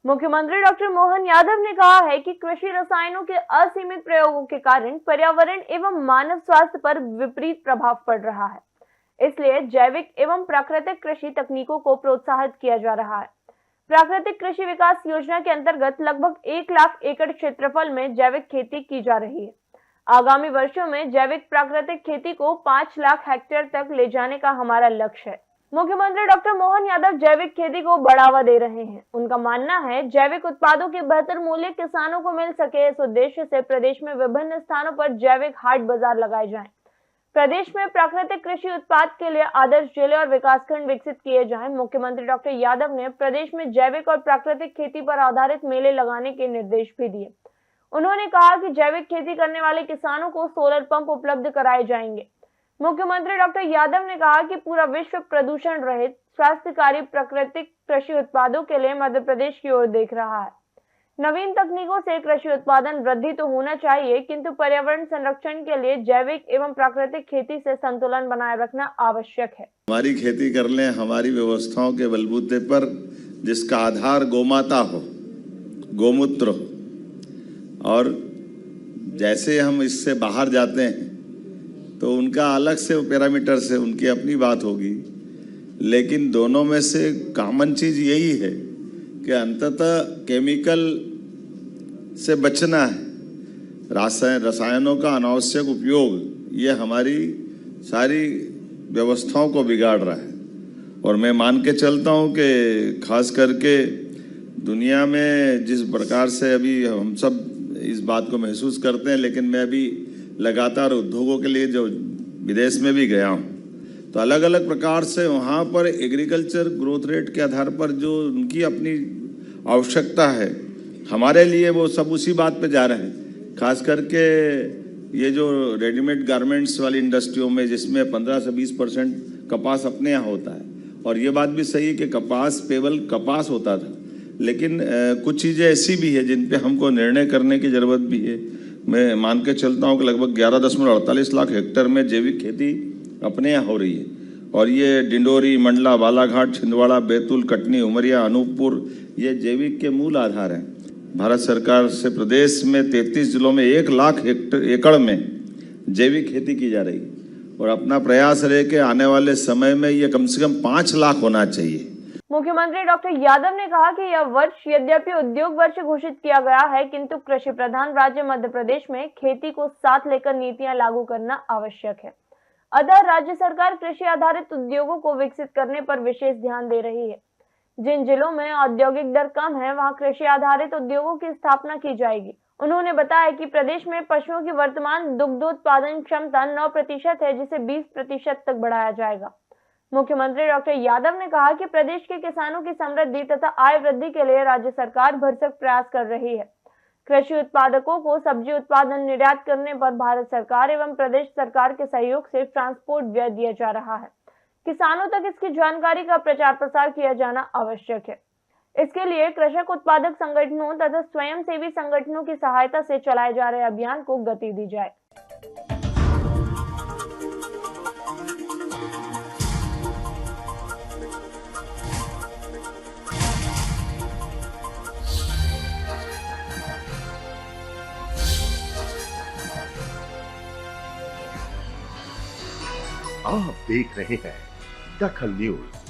मुख्यमंत्री डॉक्टर मोहन यादव ने कहा है कि कृषि रसायनों के असीमित प्रयोगों के कारण पर्यावरण एवं मानव स्वास्थ्य पर विपरीत प्रभाव पड़ रहा है। इसलिए जैविक एवं प्राकृतिक कृषि तकनीकों को प्रोत्साहित किया जा रहा है। प्राकृतिक कृषि विकास योजना के अंतर्गत लगभग 1 लाख एकड़ क्षेत्रफल में जैविक खेती की जा रही है। आगामी वर्षों में जैविक प्राकृतिक खेती को 5 लाख हेक्टेयर तक ले जाने का हमारा लक्ष्य है। मुख्यमंत्री डॉक्टर मोहन यादव जैविक खेती को बढ़ावा दे रहे हैं। उनका मानना है जैविक उत्पादों के बेहतर मूल्य किसानों को मिल सके, इस उद्देश्य से प्रदेश में विभिन्न स्थानों पर जैविक हाट बाजार लगाए जाएं। प्रदेश में प्राकृतिक कृषि उत्पाद के लिए आदर्श जिले और विकासखंड विकसित किए जाएं। मुख्यमंत्री डॉक्टर यादव ने प्रदेश में जैविक और प्राकृतिक खेती पर आधारित मेले लगाने के निर्देश भी दिए। उन्होंने कहा कि जैविक खेती करने वाले किसानों को सोलर पंप उपलब्ध कराए जाएंगे। मुख्यमंत्री डॉक्टर यादव ने कहा कि पूरा विश्व प्रदूषण रहित स्वास्थ्यकारी प्राकृतिक कृषि उत्पादों के लिए मध्य प्रदेश की ओर देख रहा है। नवीन तकनीकों से कृषि उत्पादन वृद्धि तो होना चाहिए, किंतु पर्यावरण संरक्षण के लिए जैविक एवं प्राकृतिक खेती से संतुलन बनाए रखना आवश्यक है। हमारी खेती कर लें हमारी व्यवस्थाओं के बलबूते पर, जिसका आधार गोमाता हो, गोमूत्र हो, और जैसे हम इससे बाहर जाते हैं तो उनका अलग से पैरामीटर से उनकी अपनी बात होगी, लेकिन दोनों में से कॉमन चीज यही है कि अंततः केमिकल से बचना है। रसायनों का अनावश्यक उपयोग ये हमारी सारी व्यवस्थाओं को बिगाड़ रहा है। और मैं मान के चलता हूँ कि खास करके दुनिया में जिस प्रकार से अभी हम सब इस बात को महसूस करते हैं, लेकिन मैं अभी लगातार उद्योगों के लिए जो विदेश में भी गया हूँ, तो अलग अलग प्रकार से वहाँ पर एग्रीकल्चर ग्रोथ रेट के आधार पर जो उनकी अपनी आवश्यकता है, हमारे लिए वो सब उसी बात पे जा रहे हैं। खास करके ये जो रेडीमेड गारमेंट्स वाली इंडस्ट्रियों में, जिसमें 15 से 20% कपास अपने यहाँ होता है, और ये बात भी सही है कि कपास केवल कपास होता था, लेकिन कुछ चीज़ें ऐसी भी है जिन पे हमको निर्णय करने की ज़रूरत भी है। मैं मान के चलता हूँ कि लगभग 11.48 लाख हेक्टेयर में जैविक खेती अपने यहाँ हो रही है, और ये डिंडोरी, मंडला, बालाघाट, छिंदवाड़ा, बैतूल, कटनी, उमरिया, अनूपपुर ये जैविक के मूल आधार हैं। भारत सरकार से प्रदेश में 33 जिलों में 1 लाख एकड़ में जैविक खेती की जा रही है, और अपना प्रयास रहे कि आने वाले समय में ये कम से कम 5 लाख होना चाहिए। मुख्यमंत्री डॉक्टर यादव ने कहा कि यह वर्ष यद्यपि उद्योग वर्ष घोषित किया गया है, किंतु कृषि प्रधान राज्य मध्य प्रदेश में खेती को साथ लेकर नीतियां लागू करना आवश्यक है। अतः राज्य सरकार कृषि आधारित उद्योगों को विकसित करने पर विशेष ध्यान दे रही है। जिन जिलों में औद्योगिक दर कम है, वहां कृषि आधारित उद्योगों की स्थापना की जाएगी। उन्होंने बताया कि प्रदेश में पशुओं की वर्तमान दुग्धोत्पादन क्षमता 9% है, जिसे 20% तक बढ़ाया जाएगा। मुख्यमंत्री डॉक्टर यादव ने कहा कि प्रदेश के किसानों की समृद्धि तथा आय वृद्धि के लिए राज्य सरकार भरसक प्रयास कर रही है। कृषि उत्पादकों को सब्जी उत्पादन निर्यात करने पर भारत सरकार एवं प्रदेश सरकार के सहयोग से ट्रांसपोर्ट व्यय दिया जा रहा है। किसानों तक इसकी जानकारी का प्रचार प्रसार किया जाना आवश्यक है। इसके लिए कृषक उत्पादक संगठनों तथा स्वयंसेवी संगठनों की सहायता से चलाए जा रहे अभियान को गति दी जाए। आप देख रहे हैं दखल न्यूज।